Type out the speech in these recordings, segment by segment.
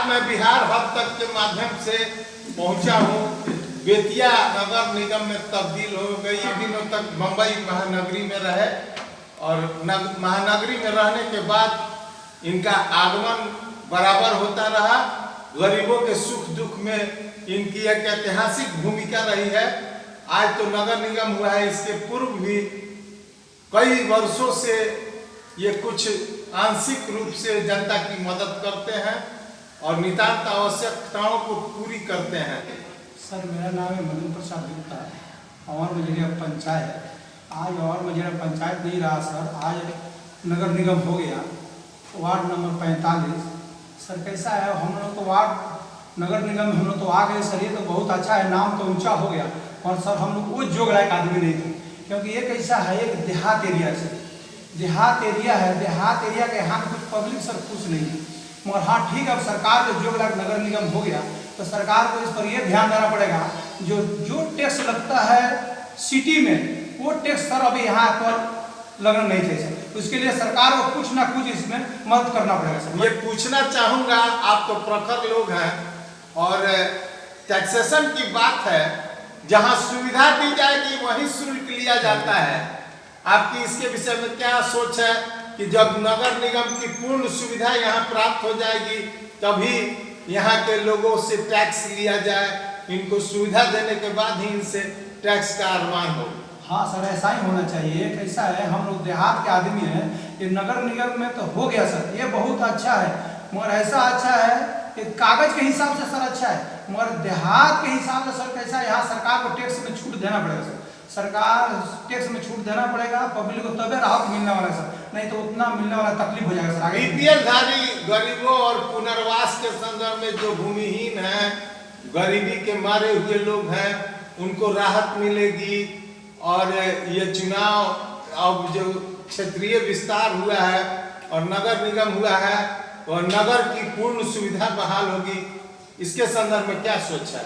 मैं बिहार हब तक के माध्यम से पहुंचा हूं। बेतिया नगर निगम में तब्दील हो गई। दिनों तक मुंबई महानगरी में रहे और महानगरी में रहने के बाद इनका आगमन बराबर होता रहा। गरीबों के सुख दुख में इनकी एक ऐतिहासिक भूमिका रही है। आज तो नगर निगम हुआ है, इसके पूर्व भी कई वर्षों से ये कुछ आंशिक रूप से जनता की मदद करते हैं और नितांत आवश्यकताओं को पूरी करते हैं। सर, मेरा नाम है मदन प्रसाद गुप्ता, और मझरिया पंचायत। आज और मझरिया पंचायत नहीं रहा सर, आज नगर निगम हो गया। Ward number 45। सर कैसा है, हम लोग तो वार्ड नगर निगम में हम लोग तो आ गए सर। ये तो बहुत अच्छा है, नाम तो ऊंचा हो गया। और सर हम लोग वो जोग लायक आदमी नहीं थे, क्योंकि ये कैसा है, एक देहात एरिया से देहात एरिया है। देहात एरिया के यहाँ कुछ पब्लिक सर खुश नहीं है। मगर हाँ ठीक है, अब सरकार के जोग लायक नगर निगम हो गया तो सरकार को इस पर यह ध्यान देना पड़ेगा, जो टैक्स लगता है सिटी में, वो टैक्स सर अभी यहाँ पर लगना नहीं चाहिए सर। उसके लिए सरकार को कुछ ना कुछ इसमें मदद करना पड़ेगा सर। ये पूछना चाहूँगा, आप तो प्रखर लोग हैं और टैक्सेशन की बात है, जहाँ सुविधा दी जाएगी वहीं शुल्क लिया जाता है। आपकी इसके विषय में क्या सोच है कि जब नगर निगम की पूर्ण सुविधा यहाँ प्राप्त हो जाएगी तभी यहाँ के लोगों से टैक्स लिया जाए? इनको सुविधा देने के बाद ही इनसे टैक्स का अनुमान हो। हाँ सर, ऐसा ही होना चाहिए। कैसा है, हम लोग देहात के आदमी हैं। ये नगर निगम में तो हो गया सर, ये बहुत अच्छा है। मगर ऐसा अच्छा है कि कागज के हिसाब से सर अच्छा है, मगर देहात के हिसाब से सर कैसा, यहाँ सरकार को टैक्स में छूट देना पड़ेगा सर। सरकार टैक्स में छूट देना पड़ेगा, पब्लिक को तबे राहत मिलने वाला है सर, नहीं तो उतना मिलने वाला तकलीफ हो जाएगा सर आगे। बीपीएल धारी गरीबों और पुनर्वास के संदर्भ में जो भूमिहीन है, गरीबी के मारे हुए लोग हैं, उनको राहत मिलेगी। और ये चुनाव अब जो क्षेत्रीय विस्तार हुआ है और नगर निगम हुआ है और नगर की पूर्ण सुविधा बहाल होगी, इसके संदर्भ में क्या सोच है?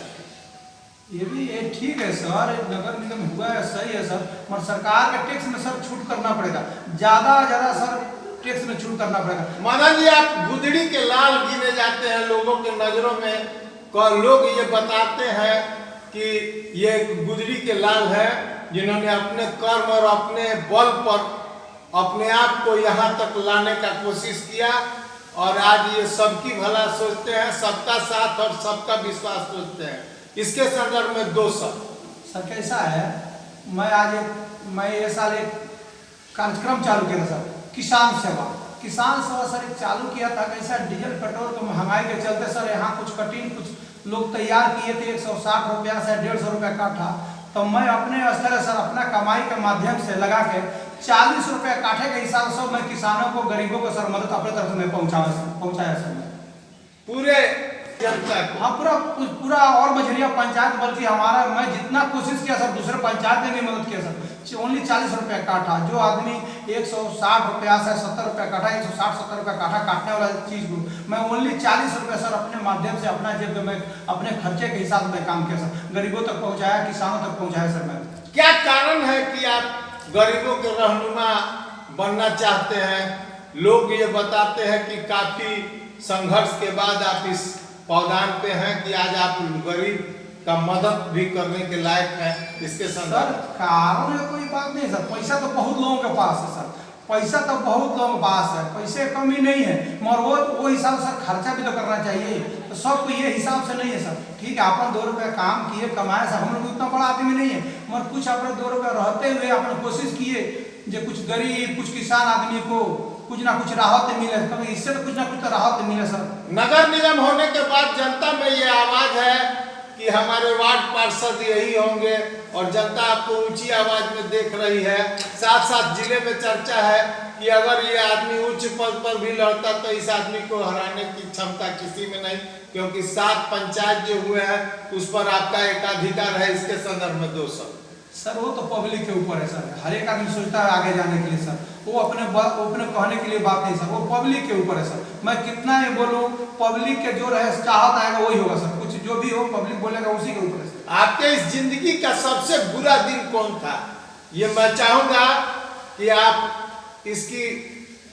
ये भी ये ठीक है सर, नगर निगम हुआ है, सही है सर, मगर सरकार के टैक्स में सर छूट करना पड़ेगा, ज्यादा सर टैक्स में छूट करना पड़ेगा। माना जी आप गुदड़ी के लाल गिने जाते हैं लोगों के नजरों में, लोग ये बताते हैं कि ये गुदड़ी के लाल है जिन्होंने अपने कर्म और अपने बल पर अपने आप को यहाँ तक लाने का कोशिश किया और आज ये सबकी भला सोचते हैं, सबका साथ और सबका विश्वास सोचते हैं। इसके संदर्भ में दो सर कैसा है, मैं ये साल एक कार्यक्रम चालू किया था सर, किसान सेवा सर एक चालू किया था। कैसा डीजल पेट्रोल की महंगाई के चलते सर यहाँ कुछ कटिंग कुछ लोग तैयार किए थे 160 रुपया से 150 रुपया काठा। तो मैं अपने स्तर सर अपना कमाई के माध्यम से लगा के 40 रुपया काठे के हिसाब से मैं किसानों को, गरीबों को सर मदद अपने तरफ से मैं पहुँचाया सर पूरे जनता को। हाँ पूरा और मझरिया पंचायत, बल्कि हमारा मैं जितना कोशिश किया सर, दूसरे पंचायत ने भी मदद किया सर। ओनली 40 रुपया काठा, जो आदमी 160 रुपया से 70 रुपया काठा, 160-70 रुपया काठा काटने वाला चीज को मैं ओनली 40 रुपया सर अपने माध्यम से अपना जेब में अपने खर्चे के हिसाब से मैं काम किया सर, गरीबों तक पहुँचाया, किसानों तक पहुँचाया सर। मैं क्या कारण है कि आप गरीबों के रहनुमा बनना चाहते हैं? लोग ये बताते हैं कि काफी संघर्ष के बाद आप इस पौधान पे हैं कि आज आप गरीब का मदद भी करने के लायक हैं। इसके संदर्भ कारण है कोई बात नहीं सर, पैसा तो बहुत लोगों के पास है सर, पैसा तो बहुत लोगों के पास है, पैसे कमी नहीं है, मगर वो हिसाब से खर्चा भी तो करना चाहिए। तो सबको ये हिसाब से नहीं है सर। ठीक है, अपन 2 रुपया काम किए कमाए सर, हम लोग उतना बड़ा आदमी नहीं है, मगर कुछ अपने 2 रुपया रहते हुए अपने कोशिश किए जो कुछ गरीब कुछ किसान आदमी को कुछ ना कुछ राहत मिले, तो इससे तो कुछ ना कुछ तो राहत मिले सर। नगर निगम होने के बाद जनता में ये आवाज है कि हमारे वार्ड पार्षद यही होंगे और जनता आपको ऊंची आवाज में देख रही है। साथ साथ जिले में चर्चा है कि अगर ये आदमी उच्च पद पर भी लड़ता तो इस आदमी को हराने की क्षमता किसी में नहीं, क्योंकि 7 पंचायत जो हुए हैं उस पर आपका एकाधिकार है। इसके संदर्भ में 2 सर वो तो पब्लिक के ऊपर है सर, हर एक आदमी सोचता है आगे जाने के लिए सर, वो अपने कहने के लिए बात नहीं सर, वो पब्लिक के ऊपर है सर। मैं कितना ही बोलूँ, पब्लिक के जो रहे चाहत आएगा वही होगा सर, कुछ जो भी हो पब्लिक बोलेगा उसी के ऊपर है सर। आपके इस जिंदगी का सबसे बुरा दिन कौन था, ये मैं चाहूंगा कि आप इसकी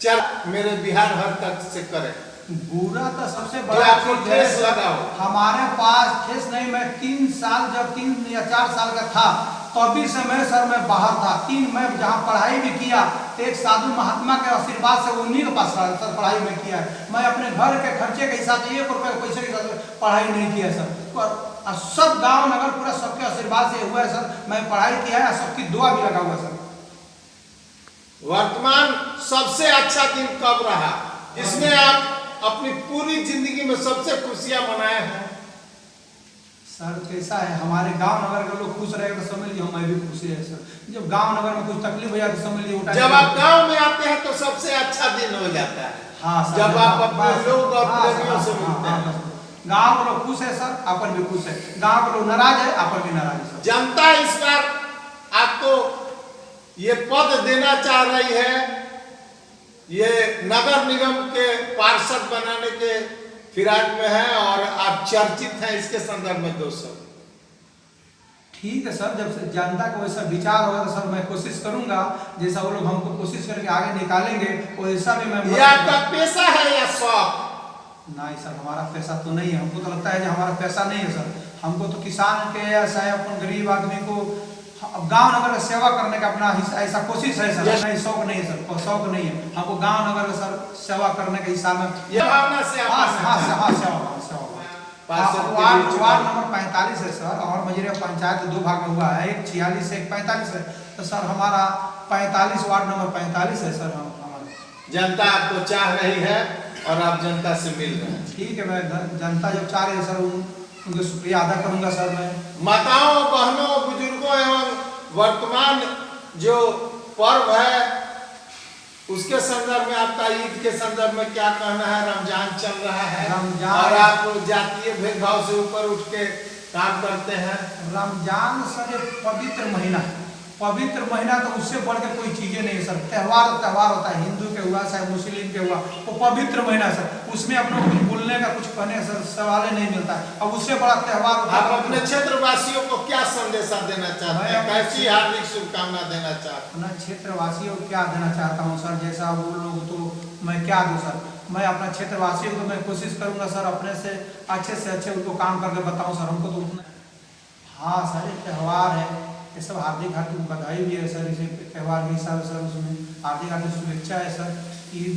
चर्चा मेरे बिहार हर तक से करें। बुरा तो सबसे जो बड़ा आपको चीज है ठेस लगा हो। हमारे पास ठेस नहीं, मैं 3 साल, जब 3 या 4 साल का था तभी से मैं सर मैं बाहर था। मैं जहाँ पढ़ाई भी किया तो एक साधु महात्मा के आशीर्वाद से उन्हीं के पास सर पढ़ाई में किया है। मैं अपने घर के खर्चे के हिसाब से 1 रुपये पैसे के साथ पढ़ाई नहीं किया सर। और सब गांव नगर पूरा सबके आशीर्वाद से हुआ है सर। मैं पढ़ाई किया है, सबकी दुआ भी लगा हुआ सर। वर्तमान सबसे अच्छा दिन कब रहा, इसमें आप अपनी पूरी जिंदगी में सबसे खुशियां मनाए हैं? सर कैसा है, हमारे गांव नगर के लोग खुश रहेगा तो समझ लीजिए मैं भी खुश है सर। जब गांव नगर में कुछ तकलीफ हो जाए तो समझ लीजिए जब आप गांव में आते हैं तो सबसे अच्छा दिन हो जाता है। हाँ सर, जब आप अपने लोग और हाँ, प्रेमियों से मिलते हैं। गांव के लोग खुश है सर, अपन भी खुश है। गांव के लोग नाराज है, अपन भी नाराज है सर। जनता इस बार आपको ये पद देना चाह रही है, ये नगर निगम के पार्षद बनाने के फिराक में है और आप चर्चित हैं, इसके संदर्भ में 2 शब्द। ठीक है सर, जब से जनता को वैसा विचार होगा तो सर मैं कोशिश करूंगा, जैसा वो लोग हमको कोशिश करके आगे निकालेंगे वैसा भी मैं। ये आपका पेशा है या शौक? नहीं सर, हमारा पैसा तो नहीं है। हमको तो लगता है कि हमारा पैसा नहीं है सर। हमको तो किसान के ऐसा है, अपन गरीब आदमी को गांव नगर में सेवा करने का अपना ऐसा कोशिश है सर। नहीं शौक नहीं है सर, शौक नहीं है हमको गांव नगर में सर सेवा करने के हिसाब में। ये भावना से आप वार्ड नंबर 45 है सर, और मजरे पंचायत 2 भाग में हुआ है, एक 46 एक 45 है। तो सर हमारा 45 वार्ड नंबर 45 है सर। हमारा जनता आपको चाह रही है और आप जनता से मिल रहे हैं। ठीक है, मैं जनता जब चाह रही है सर उनका शुक्रिया अदा करूंगा सर। मैं माताओं, बहनों, बुजुर्गों एवं वर्तमान जो पर्व है उसके संदर्भ में, आपका ईद के संदर्भ में क्या कहना है? रमजान चल रहा है और आप जातीय भेदभाव से ऊपर उठ के काम करते हैं। रमजान सर एक पवित्र महीना है, पवित्र महीना, तो उससे बढ़ के कोई चीजें नहीं है सर। त्योहार होता है, हिंदू के हुआ चाहे मुस्लिम के हुआ, वो पवित्र महीना सर। उसमें अपने कुछ बोलने का कुछ कहने का सर सवाल ही नहीं मिलता है। अब उससे बड़ा त्योहार होता है। आप अपने क्षेत्रवासियों को क्या संदेशा देना चाहते हैं? कैसी हार्दिक शुभकामना देना चाहते हैं? अपना क्षेत्रवासियों को क्या देना चाहता हूँ सर, जैसा वो लोग तो मैं क्या दूँ सर। मैं अपना क्षेत्रवासियों को मैं कोशिश करूँगा सर अपने से अच्छे उनको काम करके बताऊँ सर। हमको तो उतना, हाँ सर एक त्यौहार है, ये सब हार्दिक बधाई भी है सर। इसे त्यौहार के हिसाब से सर उसमें हार्दिक शुभेच्छा है सर। ईद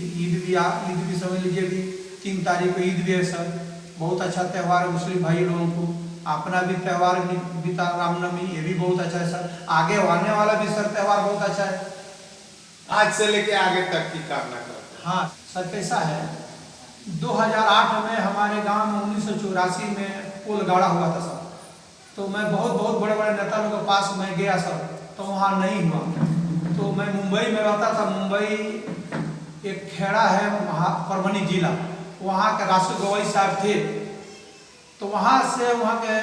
भी समझ लीजिए भी 3 तारीख को ईद भी है सर। बहुत अच्छा त्यौहार है मुस्लिम भाई लोगों को। अपना भी त्यौहार बीता रामनवमी, ये भी बहुत अच्छा है सर। आगे आने वाला भी सर त्यौहार बहुत अच्छा है। आज से लेके आगे तक की कामना करते हैं। हाँ सर, कैसा है 2008 में हमारे गांव में 1984 में पुल गाड़ा हुआ था सर। तो मैं बहुत बड़े नेता लोगों के पास मैं गया सर, तो वहाँ नहीं हुआ। तो मैं मुंबई में रहता था। मुंबई एक खेड़ा है परभनी जिला, वहाँ के रासू गवई साहब थे। तो वहाँ के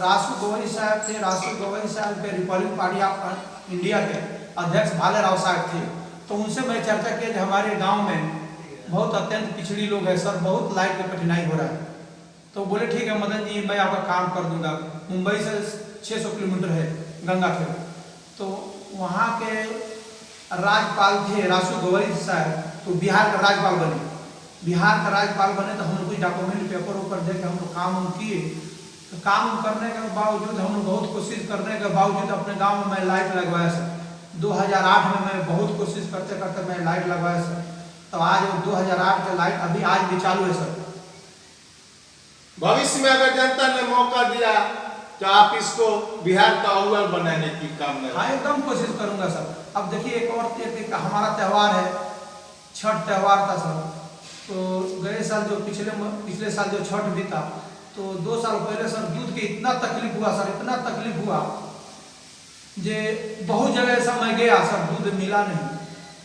रासू गवई साहब थे। रासू गवई साहब के रिपब्लिक पार्टी ऑफ इंडिया के अध्यक्ष भाले राव साहब थे। तो उनसे मैं चर्चा की कि हमारे गाँव में बहुत अत्यंत पिछड़ी लोग हैं सर, बहुत लाइट की कठिनाई हो रहा है। तो बोले ठीक है मदन जी, मैं आपका काम कर दूंगा। मुंबई से 600 किलोमीटर है गंगाखेड़। तो वहाँ के राज्यपाल थे रासू गवई साहब, तो बिहार का राज्यपाल बने। तो हम लोग कुछ डॉक्यूमेंट पेपर ऊपर दे के हम लोग काम किए। तो काम करने के बावजूद हम लोग बहुत कोशिश करने के बावजूद अपने गाँव में मैं लाइट लगवाया सर। 2008 में मैं बहुत कोशिश करते मैं लाइट लगवाया सर। तो आज 2008 का लाइट अभी आज भी चालू है सर। भविष्य में अगर जनता ने मौका दिया तो आप इसको बिहार का अव्वल बनाने की कामना? हाँ एकदम कोशिश करूंगा सर। अब देखिए एक हमारा त्यौहार है, छठ त्यौहार था सर। तो गए साल जो पिछले साल जो छठ भी था, तो 2 साल पहले सर दूध की इतना तकलीफ हुआ सर, इतना तकलीफ हुआ जे बहुत जगह ऐसा मैं गया सर, दूध मिला नहीं।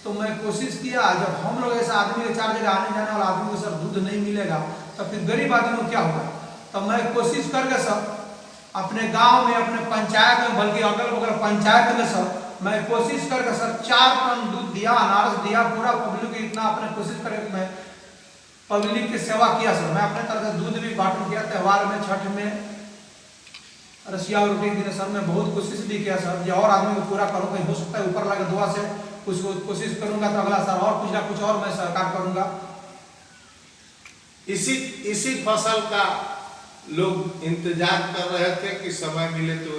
तो मैं कोशिश किया, जब हम लोग ऐसा आदमी के 4 जगह आने जाने वाला आदमी को सर दूध नहीं मिलेगा तो फिर गरीब आदमी को क्या होगा। तो मैं कोशिश करके सर अपने गांव में, अपने पंचायत में, बल्कि अगल बगल पंचायत में सर मैं कोशिश करके सर 4 टन दूध दिया, अनारस दिया। पूरा पब्लिक इतना अपने कोशिश करके मैं पब्लिक की सेवा किया सर। मैं अपने तरह से दूध भी बांटन किया त्यौहार में, छठ में, रसिया और रोटी दिन सर मैं बहुत कोशिश भी किया सर। जो और आदमी को पूरा करूँ, कहीं हो सकता है ऊपर लगे दुआ से कुछ कोशिश करूंगा तो अगला साल और कुछ ना कुछ और मैं सहकार करूंगा। इसी फसल का लोग इंतजार कर रहे थे कि समय मिले तो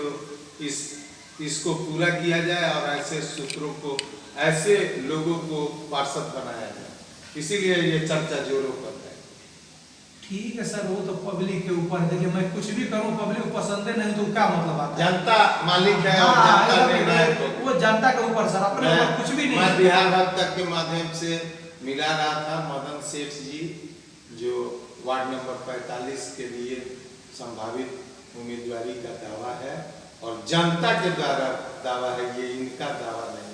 इसको पूरा किया जाए और ऐसे सूत्रों को, ऐसे लोगों को पार्षद बनाया जाए। इसीलिए ये चर्चा जोरों पर है। ठीक है सर, वो तो पब्लिक के ऊपर है। देखिए मैं कुछ भी करूं, पब्लिक को पसंद है नहीं तो क्या मतलब आता है? जनता मालिक है और जनता निर्णायक है। वो जनता के ऊपर सर, अपने ऊपर कुछ भी नहीं मैं है। बिहार हब तक के माध्यम से मिला रहा था मदन सेठ जी, जो वार्ड नंबर 45 के लिए संभावित उम्मीदवारी का दावा है और जनता के द्वारा दावा है, ये इनका दावा नहीं।